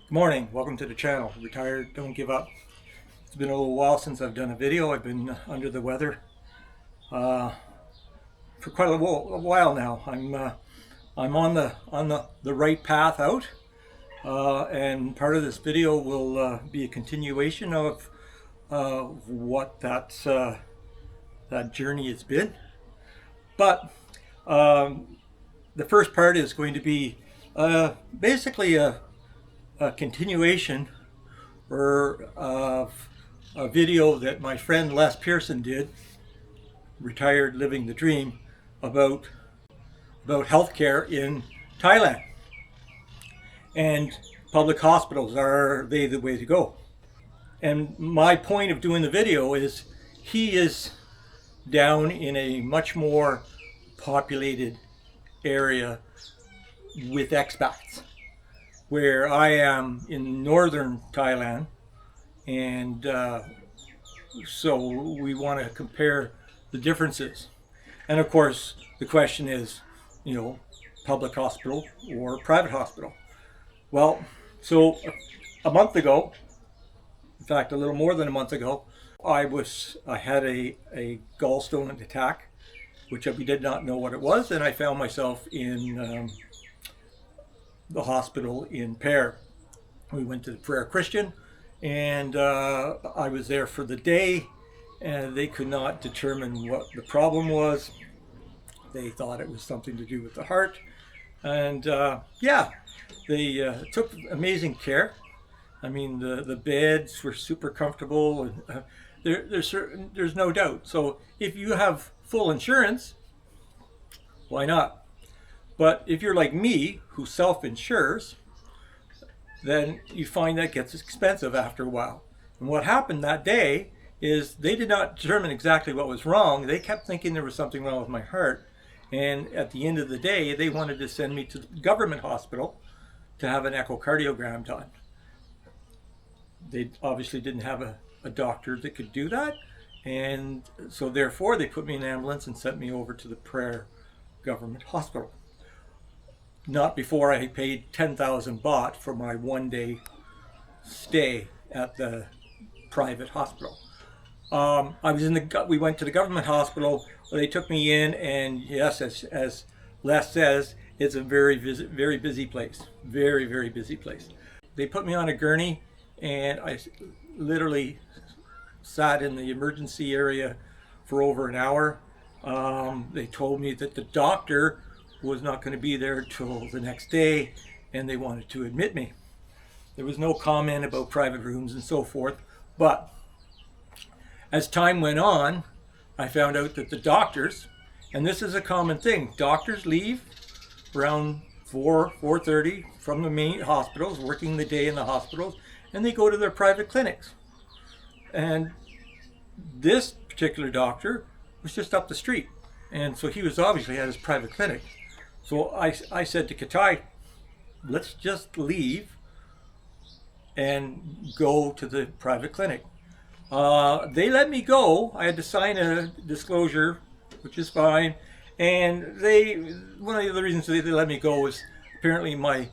Good morning, welcome to the channel. Retired, don't give up. It's been a little while since I've done a video. I've been under the weather for quite a while now. I'm on the right path out, and part of this video will be a continuation of what that journey has been. But the first part is going to be basically a continuation of a video that my friend Les Pearson did, Retired Living the Dream, about healthcare in Thailand. And public hospitals, are they the way to go? And my point of doing the video is he is down in a much more populated area with expats, where I am in northern Thailand, and so we want to compare the differences. And of course, the question is, public hospital or private hospital. Well, so a month ago, in fact, a little more than a month ago, I had a gallstone attack, which we did not know what it was, and I found myself in the hospital in Pear. We went to the Prayer Christian, and I was there for the day, and they could not determine what the problem was. They thought it was something to do with the heart, and they took amazing care. I mean, the beds were super comfortable, and there's no doubt. So if you have full insurance, why not? But if you're like me, who self-insures, then you find that gets expensive after a while. And what happened that day is they did not determine exactly what was wrong. They kept thinking there was something wrong with my heart. And at the end of the day, they wanted to send me to the government hospital to have an echocardiogram done. They obviously didn't have a doctor that could do that. And so therefore, they put me in an ambulance and sent me over to the Prayer Government Hospital. Not before I paid 10,000 baht for my one-day stay at the private hospital. We went to the government hospital. They took me in, and yes, as Les says, it's a very busy place. Very, very busy place. They put me on a gurney, and I literally sat in the emergency area for over an hour. They told me that the doctor was not going to be there till the next day, and they wanted to admit me. There was no comment about private rooms and so forth, but as time went on, I found out that the doctors, and this is a common thing, doctors leave around 4:30 from the main hospitals, working the day in the hospitals, and they go to their private clinics. And this particular doctor was just up the street, and so he was obviously at his private clinic. So I said to Katai, let's just leave and go to the private clinic. They let me go. I had to sign a disclosure, which is fine. And one of the reasons they let me go was apparently my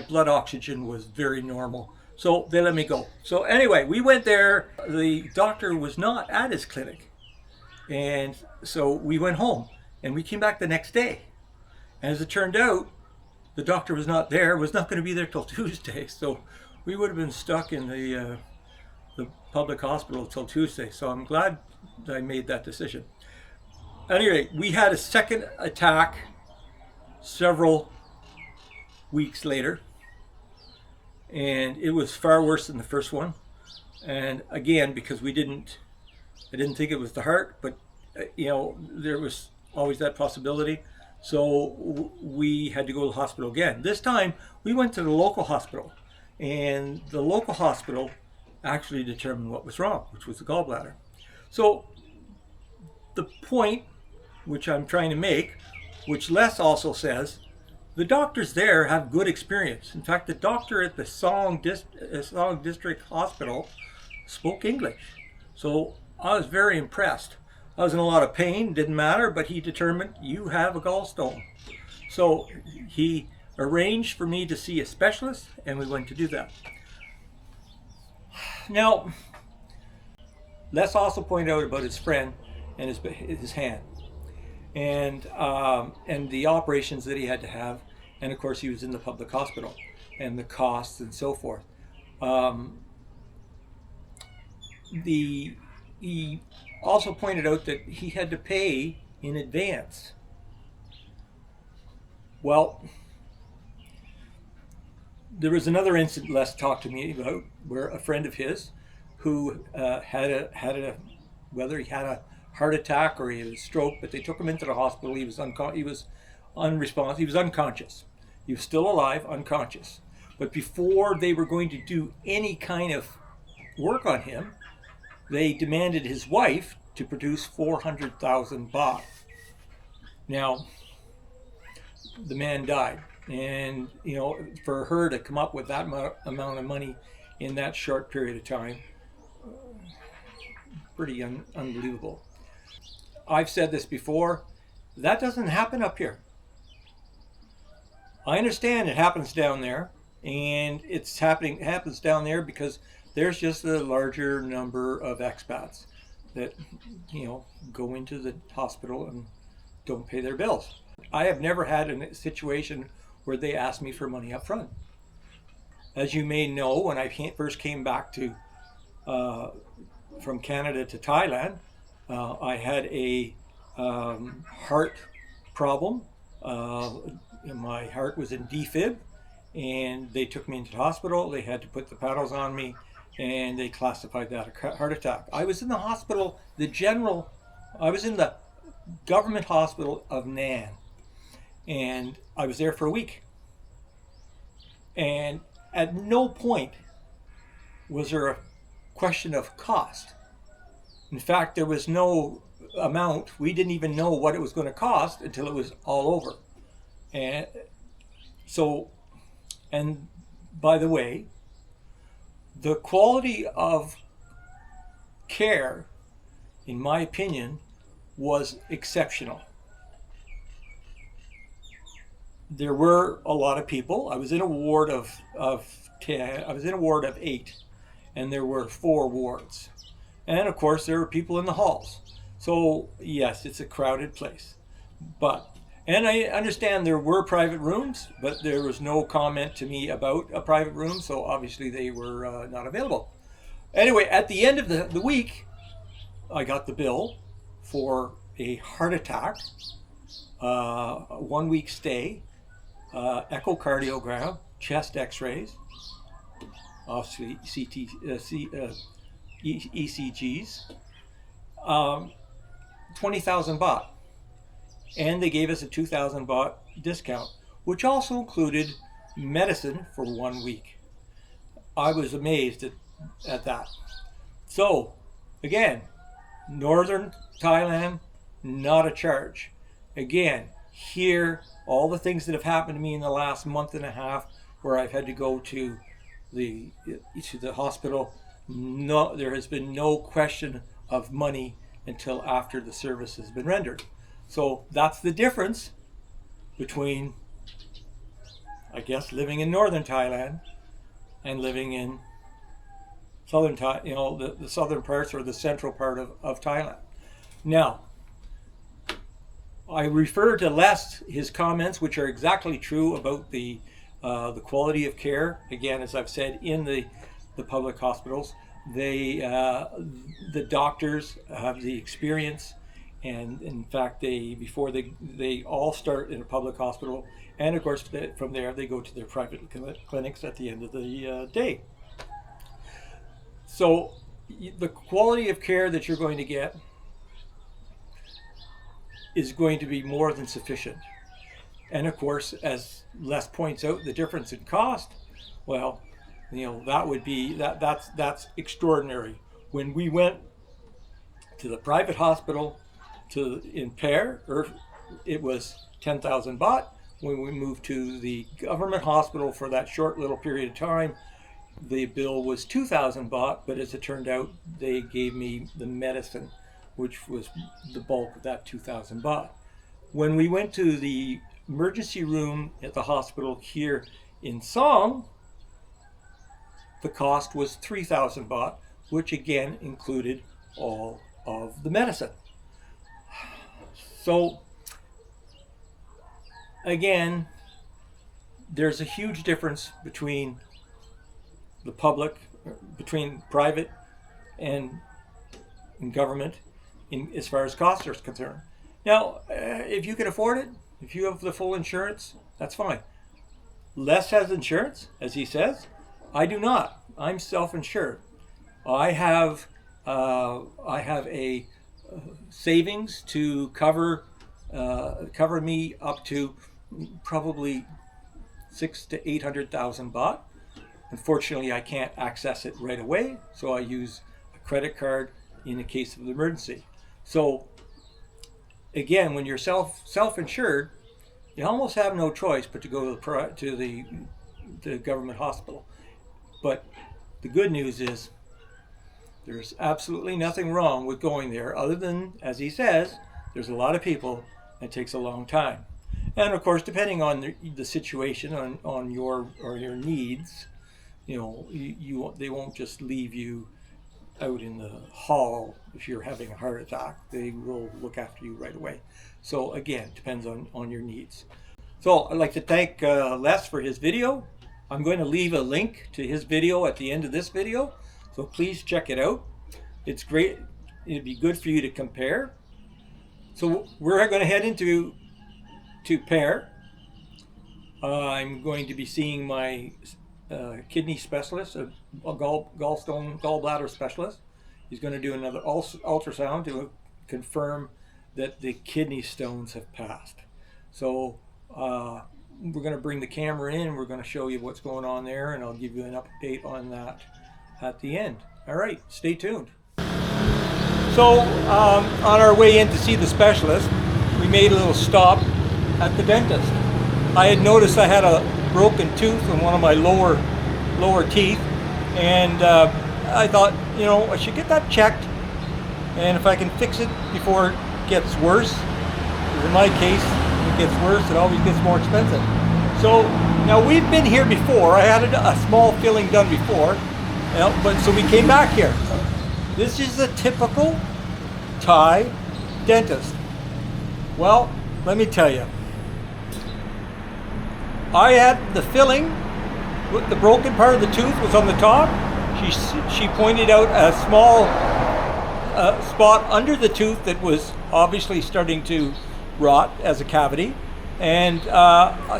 blood oxygen was very normal. So they let me go. So anyway, we went there. The doctor was not at his clinic. And so we went home, and we came back the next day. And as it turned out, the doctor was not there, was not going to be there till Tuesday. So we would have been stuck in the public hospital till Tuesday. So I'm glad that I made that decision. Anyway, we had a second attack several weeks later, and it was far worse than the first one. And again, because I didn't think it was the heart, but there was always that possibility. So we had to go to the hospital again. This time we went to the local hospital, and the local hospital actually determined what was wrong, which was the gallbladder. So the point which I'm trying to make, which Les also says, the doctors there have good experience. In fact, the doctor at the Song District Hospital spoke English. So I was very impressed. I was in a lot of pain, didn't matter, but he determined you have a gallstone. So he arranged for me to see a specialist, and we went to do that. Now, let's also point out about his friend and his hand, and the operations that he had to have, and of course he was in the public hospital, and the costs and so forth. Um, the he also pointed out that he had to pay in advance. Well, there was another incident Les talked to me about where a friend of his who whether he had a heart attack or he had a stroke, but they took him into the hospital. He was unresponsive. He was unconscious. He was still alive, unconscious. But before they were going to do any kind of work on him, they demanded his wife to produce 400,000 baht. Now, the man died. And, for her to come up with that amount of money in that short period of time, pretty unbelievable. I've said this before, that doesn't happen up here. I understand it happens down there, and it happens down there because there's just a larger number of expats that, go into the hospital and don't pay their bills. I have never had a situation where they asked me for money up front. As you may know, when I first came back from Canada to Thailand, I had a heart problem. My heart was in defib, and they took me into the hospital. They had to put the paddles on me, and they classified that a heart attack. I was in the hospital, I was in the government hospital of Nan, and I was there for a week. And at no point was there a question of cost. In fact, there was no amount. We didn't even know what it was going to cost until it was all over. And so, and by the way, the quality of care, in my opinion, was exceptional. There were a lot of people. I was in a ward of 10. I was in a ward of 8, and there were 4 wards. And of course, there were people in the halls. So yes, it's a crowded place. And I understand there were private rooms, but there was no comment to me about a private room, so obviously they were not available. Anyway, at the end of the week, I got the bill for a heart attack, a 1-week stay, echocardiogram, chest x-rays, obviously ECGs, 20,000 baht. And they gave us a 2,000 baht discount, which also included medicine for 1 week. I was amazed at that. So, again, Northern Thailand, not a charge. Again, here, all the things that have happened to me in the last month and a half, where I've had to go to the hospital, no, there has been no question of money until after the service has been rendered. So that's the difference between, I guess, living in Northern Thailand and living in Southern Thailand, the southern parts or the central part of Thailand. Now, I refer to his comments, which are exactly true about the quality of care. Again, as I've said, in the public hospitals, the doctors have the experience, and in fact, before they all start in a public hospital, and of course from there they go to their private clinics at the end of the day. So the quality of care that you're going to get is going to be more than sufficient. And of course, as Les points out, the difference in cost, well, that would be that's extraordinary. When we went to the private hospital in Pair, it was 10,000 baht. When we moved to the government hospital for that short little period of time, the bill was 2,000 baht, but as it turned out, they gave me the medicine, which was the bulk of that 2,000 baht. When we went to the emergency room at the hospital here in Song, the cost was 3,000 baht, which again included all of the medicine. So again, there's a huge difference between the public, between private and government as far as costs are concerned. Now, if you can afford it, if you have the full insurance, that's fine. Les has insurance, as he says. I do not. I'm self-insured. I have a savings to cover me up to probably 600,000 to 800,000 baht. Unfortunately, I can't access it right away, so I use a credit card in the case of an emergency. So again, when you're self-insured, you almost have no choice but to go to the government hospital. But the good news is there's absolutely nothing wrong with going there, other than, as he says, there's a lot of people and it takes a long time. And of course, depending on the situation, on your needs, you know, they won't just leave you out in the hall if you're having a heart attack. They will look after you right away. So again, depends on your needs. So I'd like to thank Les for his video. I'm going to leave a link to his video at the end of this video, so please check it out. It's great. It'd be good for you to compare. So we're going to head into Pair. I'm going to be seeing my kidney specialist, a gallbladder specialist. He's going to do another ultrasound to confirm that the kidney stones have passed. So we're going to bring the camera in. We're going to show you what's going on there, and I'll give you an update on that at the end. All right, stay tuned. So on our way in to see the specialist, we made a little stop at the dentist. I had noticed I had a broken tooth in one of my lower teeth, and I thought, you know, I should get that checked, and if I can fix it before it gets worse, because in my case, if it gets worse, it always gets more expensive. So now we've been here before. I had a small filling done before, but so we came back here. This is a typical Thai dentist. Well, let me tell you, I had the filling, the broken part of the tooth was on the top. She pointed out a small spot under the tooth that was obviously starting to rot as a cavity, and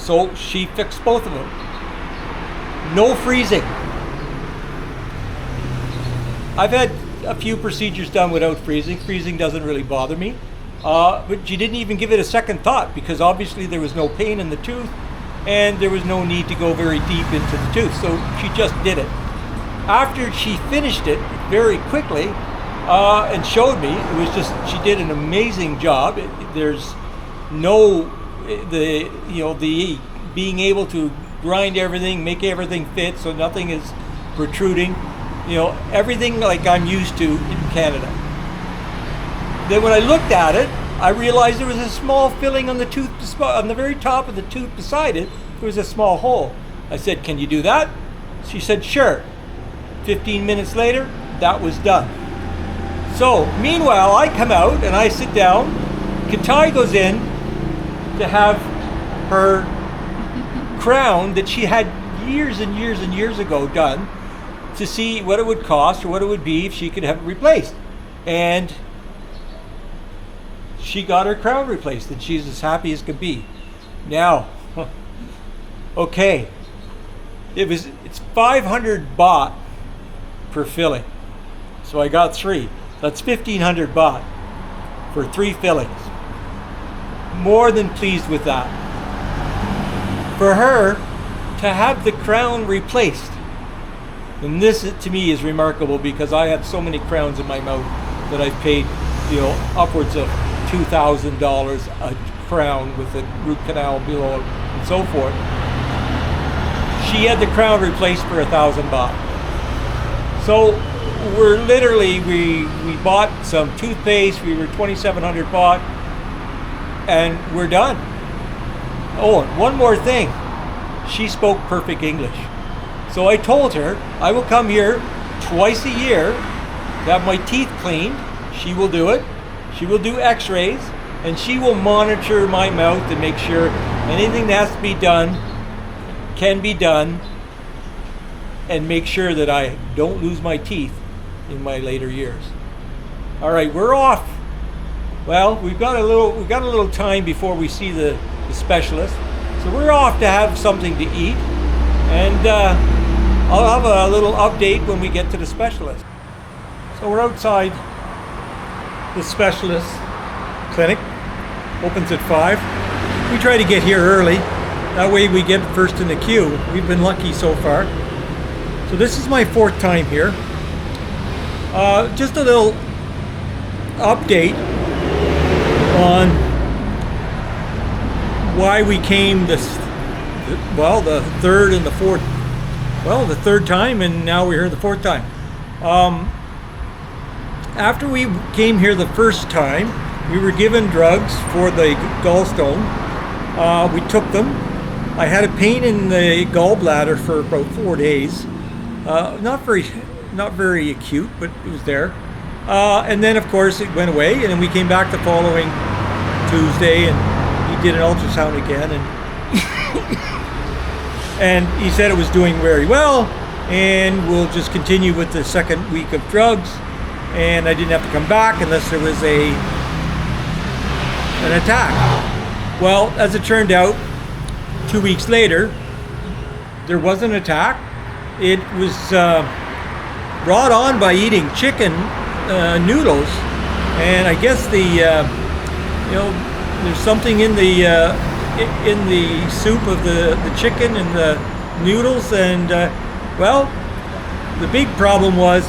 so she fixed both of them. No freezing. I've had a few procedures done without freezing. Freezing doesn't really bother me, but she didn't even give it a second thought, because obviously there was no pain in the tooth and there was no need to go very deep into the tooth, so she just did it. After she finished it very quickly and showed me, it was just, she did an amazing job. There's no, the being able to grind everything, make everything fit so nothing is protruding, everything like I'm used to in Canada. Then when I looked at it, I realized there was a small filling on the tooth, on the very top of the tooth beside it, there was a small hole. I said, "Can you do that?" She said, "Sure." 15 minutes later, that was done. So, meanwhile, I come out and I sit down. Katai goes in to have her crown that she had years and years and years ago done, to see what it would cost or what it would be if she could have it replaced. And she got her crown replaced, and she's as happy as could be. Now, okay, it's 500 baht per filling. So I got 3. That's 1,500 baht for 3 fillings. More than pleased with that. For her to have the crown replaced, and this to me is remarkable, because I have so many crowns in my mouth that I've paid, upwards of $2,000 a crown with a root canal below and so forth. She had the crown replaced for 1,000 baht. So we're literally, we bought some toothpaste, we were 2,700 baht, and we're done. Oh, and one more thing. She spoke perfect English. So I told her I will come here twice a year to have my teeth cleaned. She will do it. She will do x-rays, and she will monitor my mouth and make sure anything that has to be done can be done, and make sure that I don't lose my teeth in my later years. All right, we're off. Well, we've got a little time before we see the specialist, so we're off to have something to eat, and I'll have a little update when we get to the specialist. So we're outside the specialist clinic. Opens at 5. We try to get here early. That way we get first in the queue. We've been lucky so far. So this is my 4th time here. Just a little update on why we came the 3rd and the 4th. Well, the 3rd time, and now we're here the 4th time. After we came here the first time, we were given drugs for the gallstone. We took them. I had a pain in the gallbladder for about 4 days. Not very acute, but it was there. And then, of course, it went away. And then we came back the following Tuesday, and he did an ultrasound again, and he said it was doing very well, and we'll just continue with the 2nd week of drugs. And I didn't have to come back unless there was an attack. Well, as it turned out, 2 weeks later, there was an attack. It was brought on by eating chicken noodles, and I guess there's something in the soup of the chicken and the noodles, and well, the big problem was,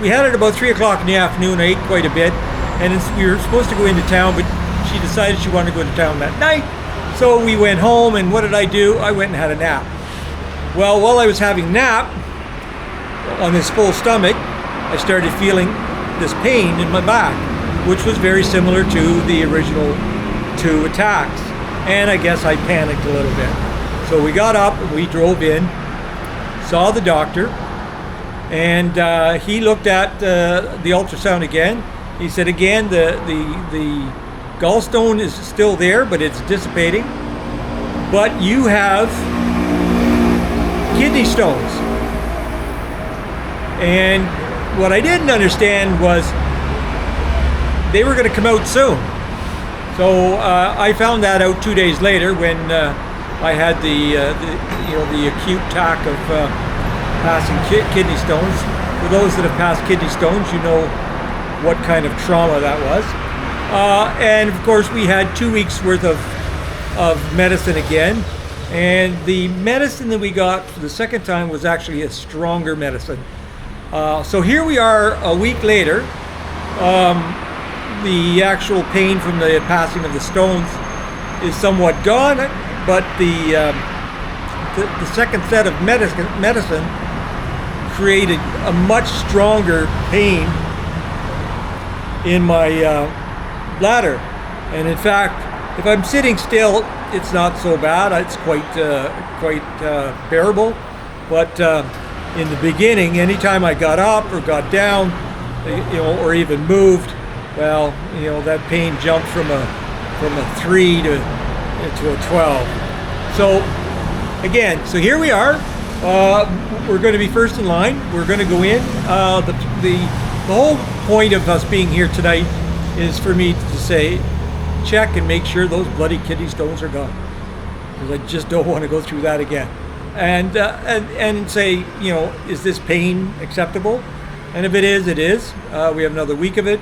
we had it about 3 o'clock in the afternoon. I ate quite a bit, and we were supposed to go into town, but she decided she wanted to go to town that night. So we went home, and what did I do? I went and had a nap. Well, while I was having a nap on this full stomach, I started feeling this pain in my back, which was very similar to the original 2 attacks. And I guess I panicked a little bit. So we got up and we drove in, saw the doctor, and he looked at the ultrasound again. He said, again, the gallstone is still there, but it's dissipating. But you have kidney stones. And what I didn't understand was they were going to come out soon. So I found that out 2 days later when I had the acute attack of passing kidney stones. For those that have passed kidney stones, you know what kind of trauma that was. And of course, we had 2 weeks worth of medicine again. And the medicine that we got for the 2nd time was actually a stronger medicine. So here we are a week later. The actual pain from the passing of the stones is somewhat gone, but the 2nd set of medicine created a much stronger pain in my bladder. And in fact, if I'm sitting still, it's not so bad. It's quite bearable. But in the beginning, anytime I got up or got down, or even moved, well, that pain jumped from a 3 to a 12. So again, here we are. We're going to be first in line. We're going to go in. The whole point of us being here tonight is for me to say, check and make sure those bloody kidney stones are gone, because I just don't want to go through that again. And say, is this pain acceptable? And if it is, it is. We have another week of it.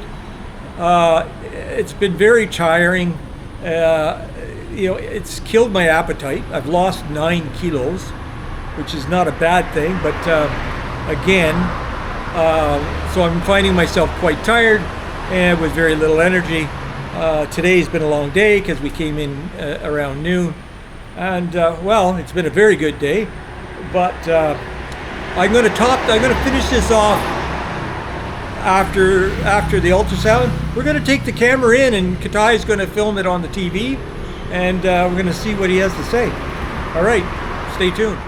It's been very tiring. It's killed my appetite. I've lost 9 kilos, which is not a bad thing, but so I'm finding myself quite tired and with very little energy. Today's been a long day because we came in around noon, and it's been a very good day. But I'm going to finish this off after the ultrasound. We're going to take the camera in, and Katai is going to film it on the TV, and we're going to see what he has to say. All right. Stay tuned.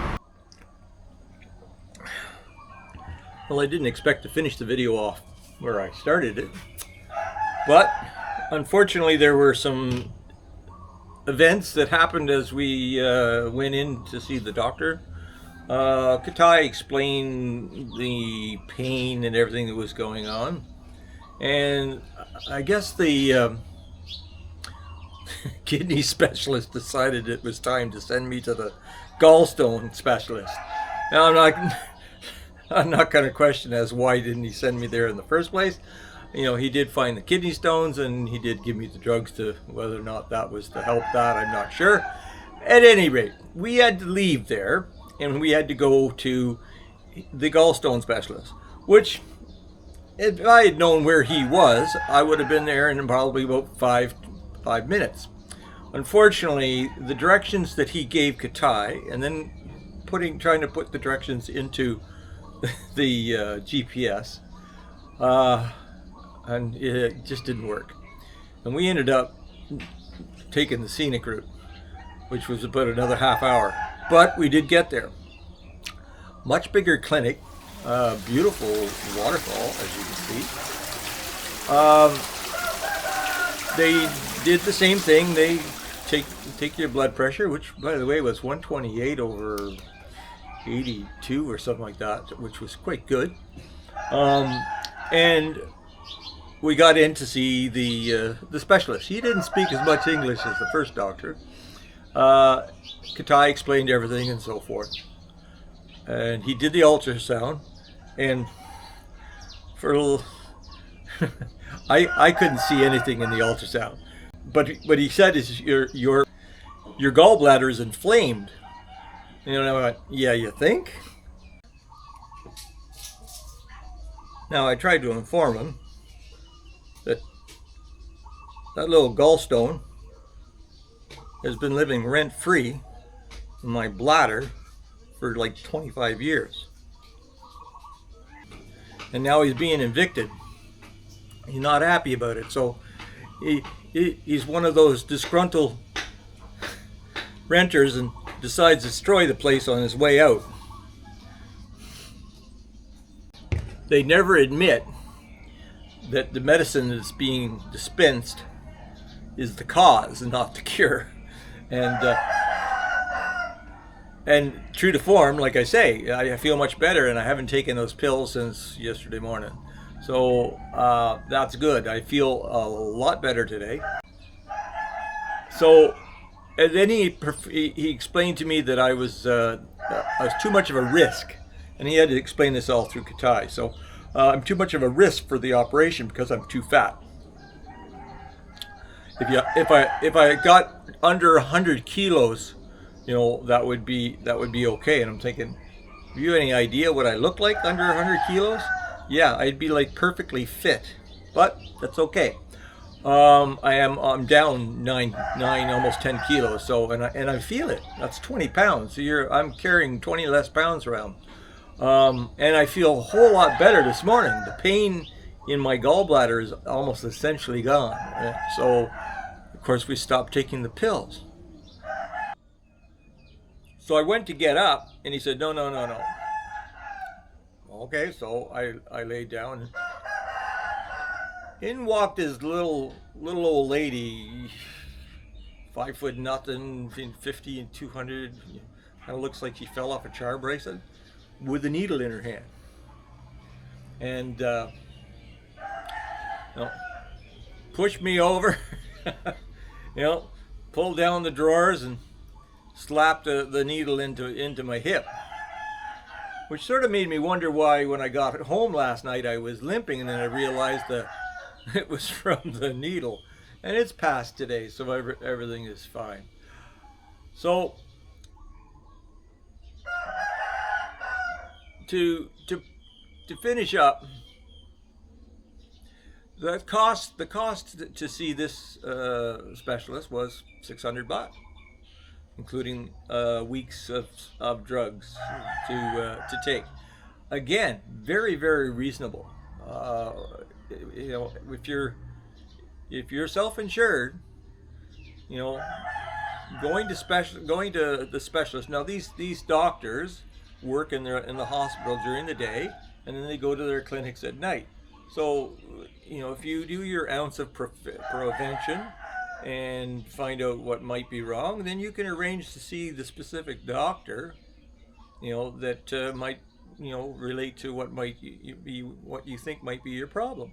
Well, I didn't expect to finish the video off where I started it, but unfortunately there were some events that happened as we went in to see the doctor. Katai explained the pain and everything that was going on, and I guess the kidney specialist decided it was time to send me to the gallstone specialist. Now I'm not going to question as why didn't he send me there in the first place. You know, he did find the kidney stones and he did give me the drugs to, whether or not that was to help that, I'm not sure. At any rate, we had to leave there and we had to go to the gallstone specialist, which if I had known where he was, I would have been there in probably about five minutes. Unfortunately, the directions that he gave Katai and then trying to put the directions into the GPS, and it just didn't work. And we ended up taking the scenic route, which was about another half hour. But we did get there. Much bigger clinic, beautiful waterfall, as you can see. They did the same thing. They take your blood pressure, which, by the way, was 128/82 or something like that, which was quite good. And we got in to see the specialist. He didn't speak as much English as the first doctor. Katai explained everything and so forth. And he did the ultrasound, and for a little, I couldn't see anything in the ultrasound. But what he said is your gallbladder is inflamed. And I went, yeah, you think? Now I tried to inform him that little gallstone has been living rent-free in my bladder for like 25 years. And now he's being evicted. He's not happy about it. So he's one of those disgruntled renters and decides to destroy the place on his way out. They never admit that the medicine that's being dispensed is the cause and not the cure. And true to form, like I say, I feel much better, and I haven't taken those pills since yesterday morning. So that's good. I feel a lot better today. So, and then he explained to me that I was too much of a risk, and he had to explain this all through Katai. So I'm too much of a risk for the operation because I'm too fat. If I got under 100 kilos, you know, that would be okay. And I'm thinking, have you any idea what I look like under 100 kilos? Yeah, I'd be like perfectly fit, but that's okay. I'm down 9, almost 10 kilos. So, and I feel it. That's 20 pounds. So I'm carrying 20 less pounds around. And I feel a whole lot better this morning. The pain in my gallbladder is almost essentially gone. So, of course, we stopped taking the pills. So I went to get up, and he said, no. Okay, so I laid down. In walked this little old lady, 5 foot nothing, between 50 and 200. Kind of looks like she fell off a charm bracelet, with a needle in her hand. And pushed me over, pulled down the drawers and slapped the needle into my hip, which sort of made me wonder why when I got home last night I was limping, and then I realized that it was from the needle, and it's passed today, so everything is fine. So to finish up, the cost to see this specialist was $600, including weeks of drugs to take. Again, very, very reasonable. If you're self-insured, going to the specialist. Now these doctors work in the hospital during the day, and then they go to their clinics at night. So, if you do your ounce of prevention and find out what might be wrong, then you can arrange to see the specific doctor, that might, relate to what might be what you think might be your problem.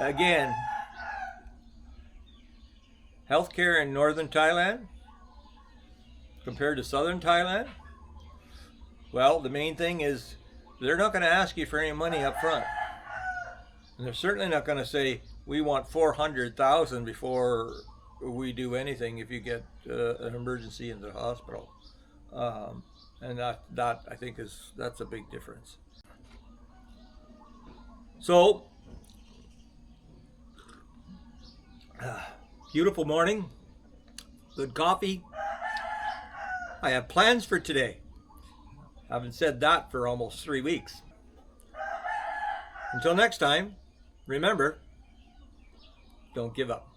Again, healthcare in northern Thailand compared to southern Thailand, well, the main thing is they're not going to ask you for any money up front. And they're certainly not going to say, we want 400,000 before we do anything if you get an emergency in the hospital. And that I think that's a big difference. So, beautiful morning, good coffee. I have plans for today. I haven't said that for almost 3 weeks. Until next time, remember, don't give up.